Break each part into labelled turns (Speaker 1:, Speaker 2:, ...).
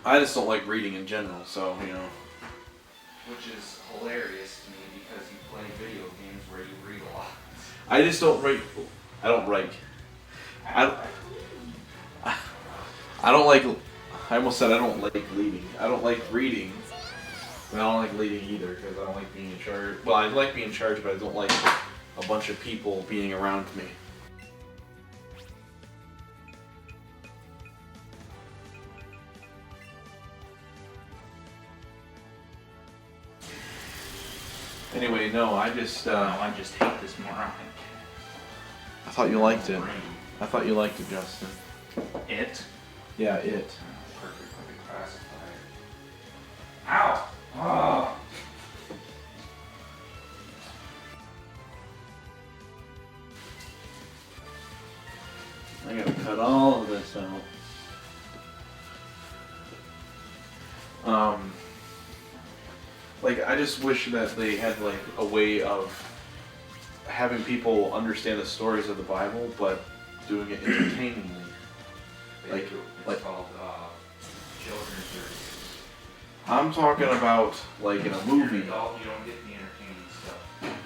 Speaker 1: I just don't like reading in general, so,
Speaker 2: Which is hilarious to me because you play video games where you read a lot.
Speaker 1: I just don't write. I don't write. I don't like. I almost said I don't like leading. I don't like reading. But I don't like leading either because I don't like being in charge. Well, I like being in charge, but I don't like a bunch of people being around me. Anyway, no, I just
Speaker 2: hate this moronic.
Speaker 1: I thought you liked it. I thought you liked it, Justin.
Speaker 2: It?
Speaker 1: Yeah, it.
Speaker 2: Perfectly classified. Ow! Oh.
Speaker 1: I gotta cut all of this out. Like, I just wish that they had, like, a way of having people understand the stories of the Bible, but doing it entertainingly.
Speaker 2: It's called children's movies.
Speaker 1: I'm talking about, like, in a movie.
Speaker 2: You're an adult, you don't get the entertaining stuff.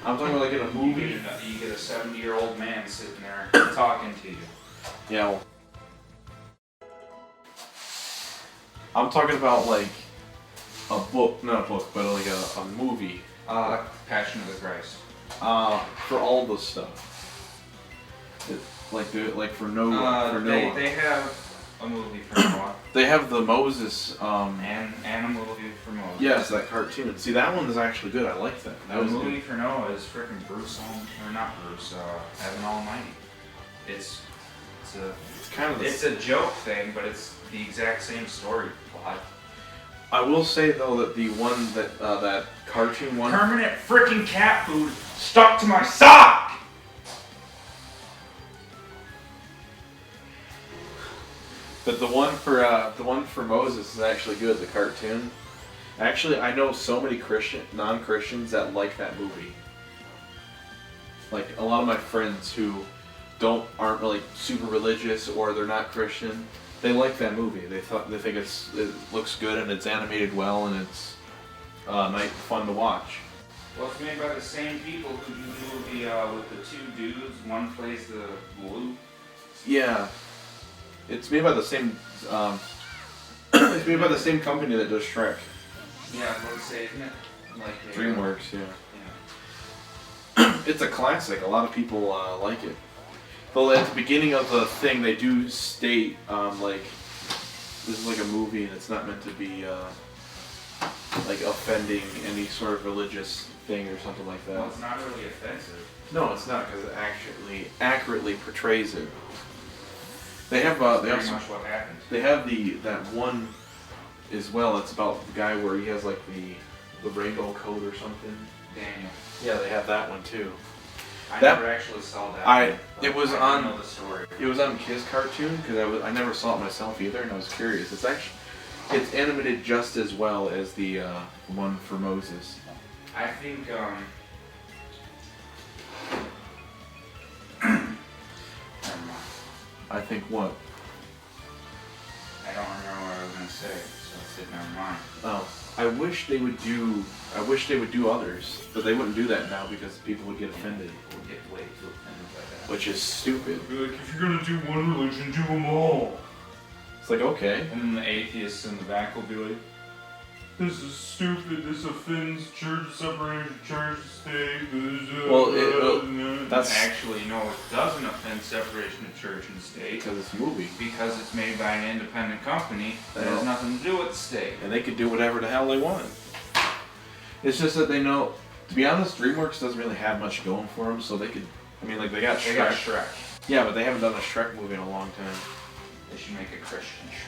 Speaker 1: I'm talking about, like, in a movie.
Speaker 2: You get a 70-year-old man sitting there talking to you.
Speaker 1: Yeah. Well, I'm talking about, like, a book, not a book, but like a movie.
Speaker 2: Passion of the Christ.
Speaker 1: For all the stuff. Like for Noah.
Speaker 2: They have a movie for Noah.
Speaker 1: They have the Moses.
Speaker 2: And a movie for Moses.
Speaker 1: Yes, that cartoon. See, that one is actually good. I like that.
Speaker 2: The movie for Noah is freaking Bruce, or not Bruce, Heaven Almighty. It's
Speaker 1: kind of
Speaker 2: it's a joke thing, but it's the exact same story plot.
Speaker 1: I will say though that the one that cartoon one.
Speaker 2: Permanent freaking cat food stuck to my sock.
Speaker 1: But the one for Moses is actually good. The cartoon. Actually, I know so many non-Christians that like that movie. Like a lot of my friends who aren't really super religious or they're not Christian. They like that movie. They think it looks good and it's animated well and it's fun to watch.
Speaker 2: Well, it's made by the same people who do the movie with the two dudes. One plays the blue.
Speaker 1: Yeah, it's made by the same. It's made by the same company that does Shrek.
Speaker 2: Yeah, I would say, isn't it? Like
Speaker 1: DreamWorks, yeah. It's a classic. A lot of people like it. Well, at the beginning of the thing, they do state, like, this is like a movie and it's not meant to be, like, offending any sort of religious thing or something like that.
Speaker 2: Well, it's not really offensive.
Speaker 1: No, it's not, because it actually accurately portrays it. They have,
Speaker 2: pretty much what happened.
Speaker 1: They have that one as well. It's about the guy where he has, like, the rainbow coat or something.
Speaker 2: Daniel.
Speaker 1: Yeah, they have that one, too.
Speaker 2: I never actually saw that.
Speaker 1: It was
Speaker 2: on. Know the story.
Speaker 1: It was on Kids Cartoon because I never saw it myself either, and I was curious. It's animated just as well as the one for Moses.
Speaker 2: I think
Speaker 1: I think what?
Speaker 2: I don't remember what I was gonna say, so I said never mind.
Speaker 1: Oh, I wish they would do others, but they wouldn't do that now because people would get offended.
Speaker 2: We'll get way too offended by that.
Speaker 1: Which is stupid.
Speaker 2: Be like, if you're gonna do one religion, do them all.
Speaker 1: It's like, okay.
Speaker 2: And then the atheists in the back will be like, this is stupid, this offends church separation, church state.
Speaker 1: Well, that's
Speaker 2: actually, no, it doesn't offend separation of church and state.
Speaker 1: Because it's a movie.
Speaker 2: Because it's made by an independent company that has nothing to do with the state.
Speaker 1: And they could do whatever the hell they want. It's just that they know, to be honest, DreamWorks doesn't really have much going for them, so they could, they got Shrek.
Speaker 2: They got Shrek.
Speaker 1: Yeah, but they haven't done a Shrek movie in a long time.
Speaker 2: They should make a Christian Shrek.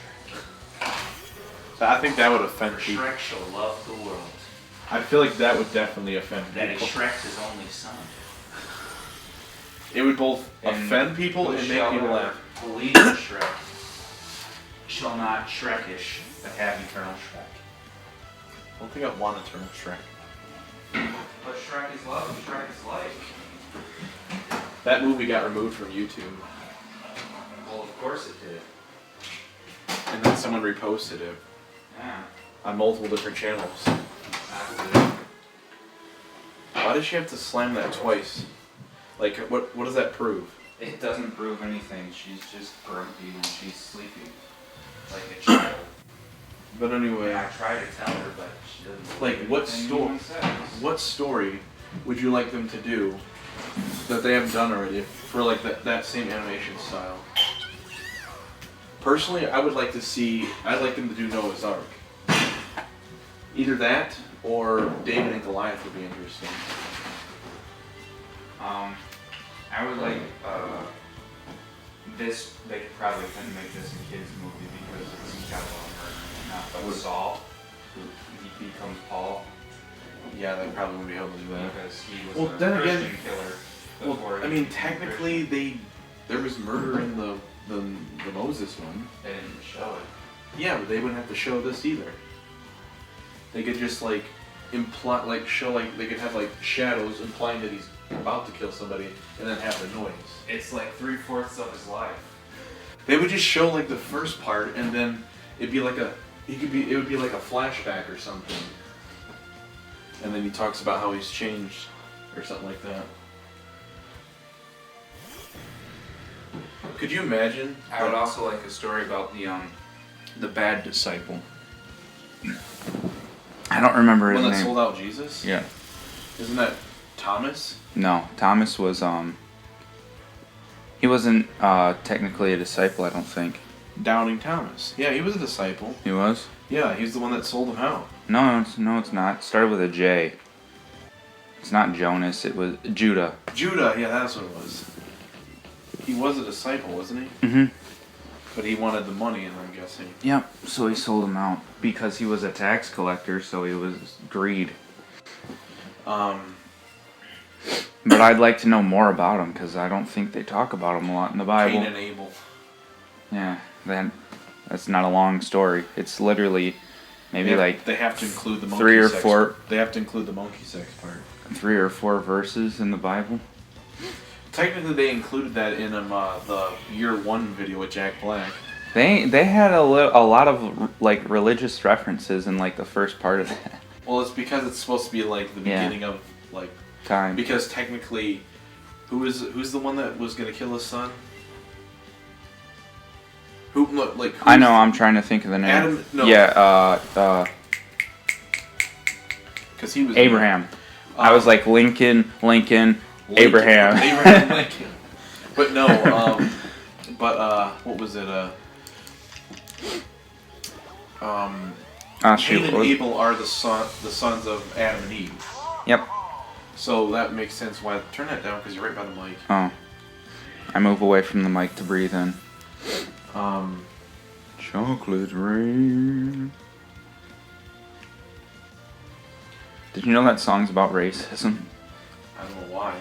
Speaker 1: I think that would offend people.
Speaker 2: Shrek shall love the world.
Speaker 1: I feel like that would definitely offend people.
Speaker 2: That is Shrek his only son.
Speaker 1: It would both offend people and make people laugh.
Speaker 2: Believe in Shrek shall not Shrekish, but have eternal Shrek.
Speaker 1: I don't think I want to turn Shrek.
Speaker 2: But Shrek is love and Shrek is life.
Speaker 1: That movie got removed from YouTube.
Speaker 2: Well, of course it did.
Speaker 1: And then someone reposted it.
Speaker 2: Yeah.
Speaker 1: On multiple different channels.
Speaker 2: Exactly.
Speaker 1: Why does she have to slam that twice? Like, what does that prove?
Speaker 2: It doesn't prove anything. She's just grumpy when she's sleeping. Like a child.
Speaker 1: But anyway,
Speaker 2: I try to tell her, but she doesn't.
Speaker 1: like, what story would you like them to do that they haven't done already for like that same animation style? Personally, I'd like them to do Noah's Ark. Either that or David and Goliath would be interesting.
Speaker 2: I would like this. They probably couldn't make this a kids movie because it's got a lot of murder. But Saul, he becomes Paul.
Speaker 1: Yeah, they probably wouldn't be able to do that.
Speaker 2: Because he was a Christian killer.
Speaker 1: Well, I mean, technically, there was murder in the Moses one.
Speaker 2: They didn't show it.
Speaker 1: Yeah, but they wouldn't have to show this either. They could just like imply, like show, like they could have like shadows implying that he's about to kill somebody, and then have the noise.
Speaker 2: It's like 3/4 of his life.
Speaker 1: They would just show like the first part, and then it would be like a flashback or something. And then he talks about how he's changed, or something like that. Could you imagine?
Speaker 2: I would also like a story about the bad disciple. I don't remember his
Speaker 1: one
Speaker 2: name.
Speaker 1: that sold out Jesus?
Speaker 2: Yeah.
Speaker 1: Isn't that Thomas?
Speaker 2: No, Thomas was he wasn't technically a disciple, I don't think.
Speaker 1: Doubting Thomas. Yeah, he was a disciple.
Speaker 2: He was?
Speaker 1: Yeah, he's the one that sold him out.
Speaker 2: No, it's not. It started with a J. It's not Jonas, it was Judah.
Speaker 1: Judah, yeah, that's what it was. He was a disciple, wasn't he?
Speaker 2: Mm-hmm.
Speaker 1: But he wanted the money, and I'm guessing.
Speaker 2: Yep, so he sold him out. Because he was a tax collector, so he was greed. But I'd like to know more about him, because I don't think they talk about him a lot in the Bible.
Speaker 1: Cain and Abel.
Speaker 2: Yeah, that's not a long story. It's literally maybe
Speaker 1: they have to include the monkey
Speaker 2: 3 or
Speaker 1: sex
Speaker 2: 4.
Speaker 1: Part. They have to include the monkey sex part.
Speaker 2: 3 or 4 verses in the Bible.
Speaker 1: Technically, they included that in the Year 1 video with Jack Black.
Speaker 2: They had a lot of like religious references in like the first part of that.
Speaker 1: Well, it's because it's supposed to be like the beginning of like
Speaker 2: time.
Speaker 1: Because technically, who's the one that was gonna kill his son?
Speaker 2: I know. I'm trying to think of the name.
Speaker 1: Adam. No.
Speaker 2: Yeah.
Speaker 1: Because he was
Speaker 2: Abraham. I was like Lincoln, Abraham.
Speaker 1: Abraham Lincoln. But no. What was it? Cain and Abel are the sons of Adam and Eve.
Speaker 2: Yep.
Speaker 1: So that makes sense. Why? Turn that down because you're right by the mic.
Speaker 2: Oh. I move away from the mic to breathe in. Chocolate rain. Did you know that song's about racism?
Speaker 1: I don't know why.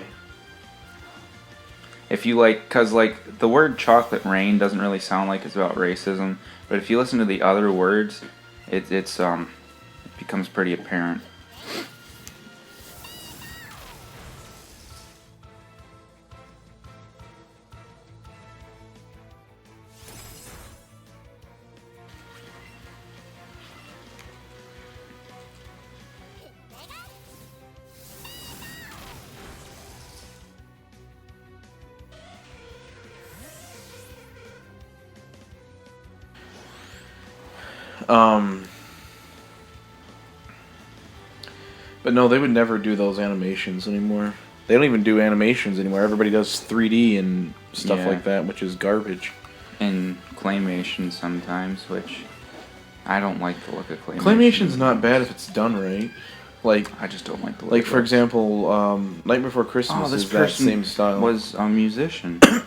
Speaker 2: If you cause the word chocolate rain doesn't really sound like it's about racism, but if you listen to the other words, it becomes pretty apparent.
Speaker 1: But no, they would never do those animations anymore. They don't even do animations anymore. Everybody does 3D and stuff like that, which is garbage.
Speaker 2: And claymation sometimes, which I don't like the look of claymation.
Speaker 1: Claymation's not bad if it's done right.
Speaker 2: I just don't like the look.
Speaker 1: Like for example, Night Before Christmas
Speaker 2: this
Speaker 1: is that same style.
Speaker 2: Was a musician. Can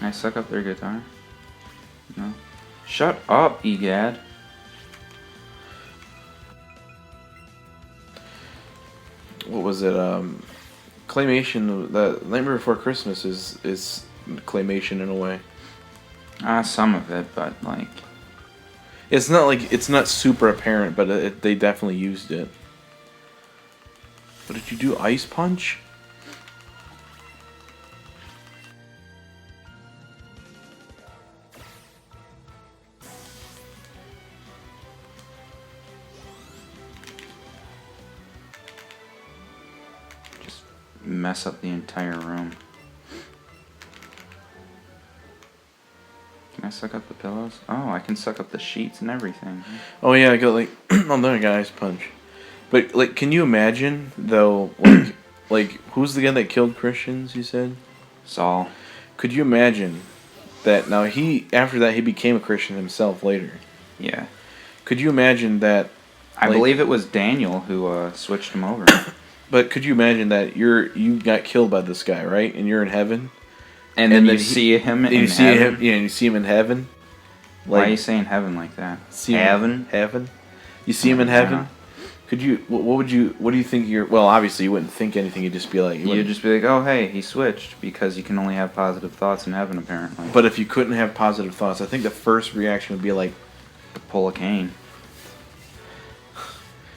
Speaker 2: I suck up their guitar? No. Shut up, Egad.
Speaker 1: What was it? Claymation. The Nightmare Before Christmas is claymation in a way.
Speaker 2: Some of it, but
Speaker 1: it's not super apparent, but they definitely used it. But did you do Ice Punch?
Speaker 2: mess up the entire room. Can I suck up the pillows? Oh, I can suck up the sheets and everything.
Speaker 1: Oh yeah, I got like oh, there I got ice punch. But like, can you imagine though? Like who's the guy that killed Christians? You said
Speaker 2: Saul.
Speaker 1: Could you imagine that? Now after that he became a Christian himself later.
Speaker 2: Yeah.
Speaker 1: Could you imagine that?
Speaker 2: I believe it was Daniel who switched him over.
Speaker 1: But could you imagine that you got killed by this guy, right? And you're in heaven.
Speaker 2: And then you see him in heaven?
Speaker 1: Yeah, and you see him in heaven.
Speaker 2: Why are you saying heaven like that?
Speaker 1: Heaven? You see him in heaven? Could you, what do you think well, obviously you wouldn't think anything, you'd just be like...
Speaker 2: You'd just be like, oh, hey, he switched, because you can only have positive thoughts in heaven, apparently.
Speaker 1: But if you couldn't have positive thoughts, I think the first reaction would be like...
Speaker 2: Pull a cane.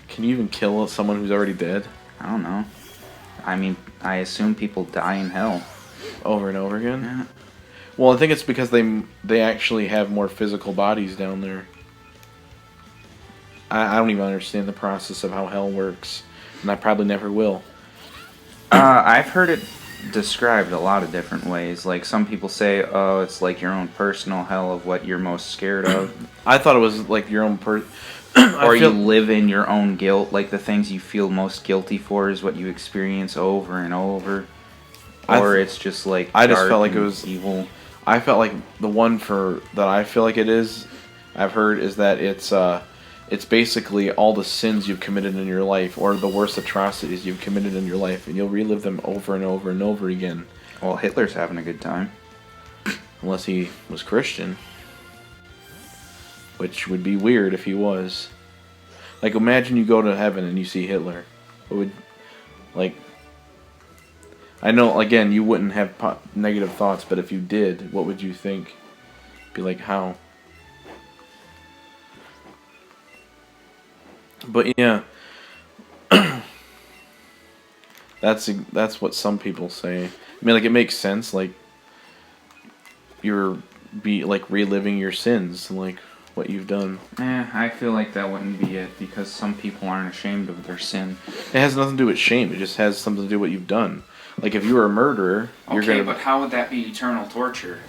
Speaker 1: Can you even kill someone who's already dead?
Speaker 2: I don't know. I mean, I assume people die in hell.
Speaker 1: Over and over again?
Speaker 2: Yeah.
Speaker 1: Well, I think it's because they actually have more physical bodies down there. I don't even understand the process of how hell works, and I probably never will.
Speaker 2: I've heard it described a lot of different ways. Like, some people say, oh, it's like your own personal hell of what you're most scared of.
Speaker 1: I thought it was like your own
Speaker 2: or you live in your own guilt, like the things you feel most guilty for is what you experience over and over. Or it's just like
Speaker 1: I just felt like it was
Speaker 2: evil.
Speaker 1: I felt like the one that I feel like it is, I've heard, is that it's basically all the sins you've committed in your life, or the worst atrocities you've committed in your life, and you'll relive them over and over and over again.
Speaker 2: Well, Hitler's having a good time.
Speaker 1: Unless he was Christian. Which would be weird if he was. Like, imagine you go to heaven and you see Hitler. What would, like... I know, again, you wouldn't have negative thoughts, but if you did, what would you think? Be like, how? But yeah, that's what some people say. I mean, like, it makes sense. Like, you're like reliving your sins, like what you've done.
Speaker 2: I feel like that wouldn't be it, because some people aren't ashamed of their sin.
Speaker 1: It has nothing to do with shame. It just has something to do with what you've done. Like, if you were a murderer, you're gonna...
Speaker 2: but how would that be eternal torture?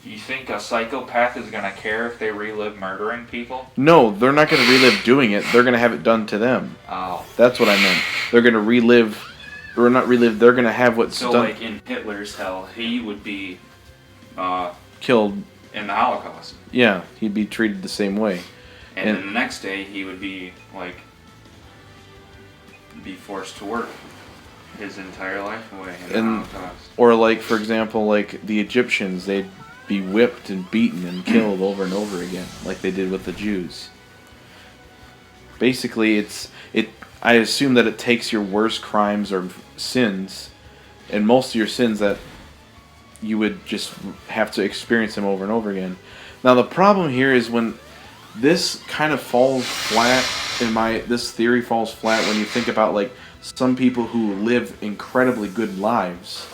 Speaker 2: You think a psychopath is going to care if they relive murdering people?
Speaker 1: No, they're not going to relive doing it. They're going to have it done to them.
Speaker 2: Oh.
Speaker 1: That's what I meant. They're going to relive... Or not relive, they're going to have what's done...
Speaker 2: So, like, in Hitler's hell, he would be...
Speaker 1: killed...
Speaker 2: in the Holocaust.
Speaker 1: Yeah, he'd be treated the same way.
Speaker 2: And then the next day, he would be, like... be forced to work his entire life away in the Holocaust.
Speaker 1: Or, like, for example, like, the Egyptians, they'd be whipped and beaten and killed over and over again, like they did with the Jews. Basically, I assume that it takes your worst crimes or sins, and most of your sins that you would just have to experience them over and over again. Now, the problem here is when this kind of falls flat, this theory falls flat when you think about, like, some people who live incredibly good lives,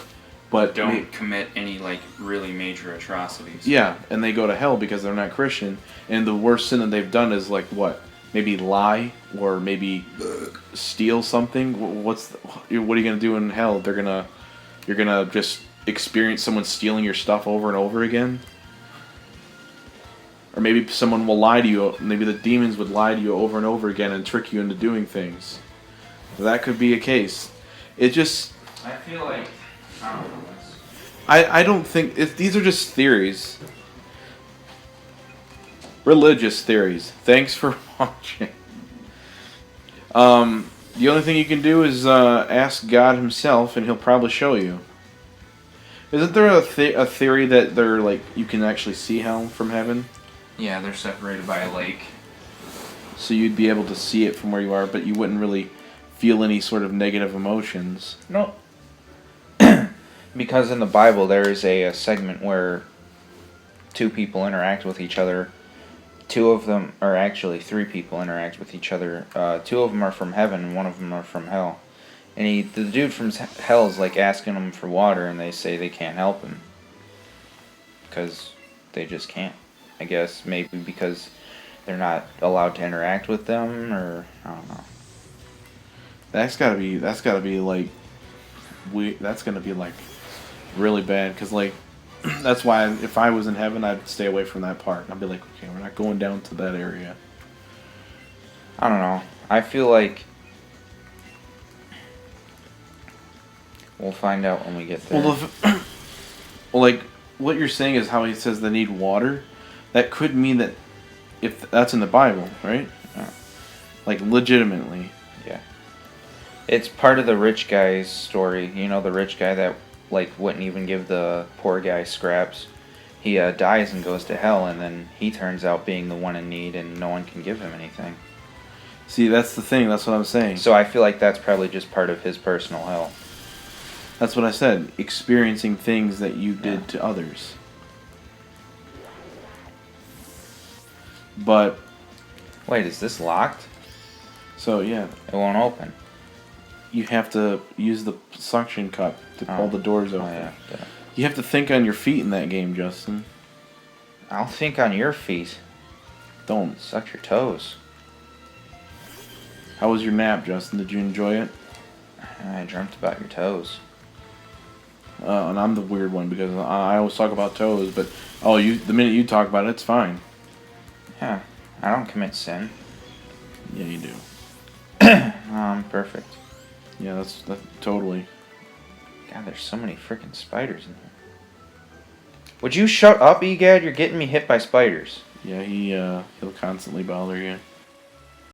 Speaker 1: but
Speaker 2: don't commit any, like, really major atrocities.
Speaker 1: Yeah, and they go to hell because they're not Christian, and the worst sin that they've done is, like, what? Maybe lie, or maybe steal something? What are you going to do in hell? You're going to just experience someone stealing your stuff over and over again? Or maybe someone will lie to you, maybe the demons would lie to you over and over again and trick you into doing things. That could be a case. It just...
Speaker 2: I feel like... I don't know.
Speaker 1: I don't think... these are just theories. Religious theories. Thanks for watching. The only thing you can do is ask God himself, and he'll probably show you. Isn't there a theory that they're, like, you can actually see hell from heaven?
Speaker 2: Yeah, they're separated by a lake.
Speaker 1: So you'd be able to see it from where you are, but you wouldn't really feel any sort of negative emotions.
Speaker 2: No. Because in the Bible there is a segment where two people interact with each other. Two of them, or actually 3 people interact with each other. 2 of them are from heaven and 1 of them are from hell. And the dude from hell is like asking them for water, and they say they can't help him. Because they just can't. I guess maybe because they're not allowed to interact with them, or I don't know.
Speaker 1: That's gotta be like
Speaker 3: that's gonna be like really bad because like that's why if I was in heaven, I'd stay away from that part. I'd be like, okay, we're not going down to that area.
Speaker 2: I don't know. I feel like we'll find out when we get there.
Speaker 3: Well, like what you're saying is how he says they need water. That could mean that if that's in the Bible, right? Like legitimately.
Speaker 2: Yeah. It's part of the rich guy's story. You know, the rich guy that like wouldn't even give the poor guy scraps. He dies and goes to hell, and then he turns out being the one in need, and no one can give him anything.
Speaker 3: See, that's the thing. That's what I'm saying.
Speaker 2: So I feel like that's probably just part of his personal hell.
Speaker 3: That's what I said. Experiencing things that you did to others. But
Speaker 2: wait, is this locked?
Speaker 3: So yeah,
Speaker 2: it won't open.
Speaker 3: You have to use the suction cup to pull the doors open.
Speaker 2: Yeah.
Speaker 3: You have to think on your feet in that game, Justin.
Speaker 2: I'll think on your feet.
Speaker 3: Don't.
Speaker 2: Suck your toes.
Speaker 3: How was your nap, Justin? Did you enjoy it?
Speaker 2: I dreamt about your toes.
Speaker 3: And I'm the weird one because I always talk about toes, but the minute you talk about it, it's fine.
Speaker 2: Yeah, I don't commit sin.
Speaker 3: Yeah, you do.
Speaker 2: I'm perfect.
Speaker 3: Yeah, that's totally.
Speaker 2: God, there's so many freaking spiders in here. Would you shut up, Egad? You're getting me hit by spiders.
Speaker 3: Yeah, he'll constantly bother you.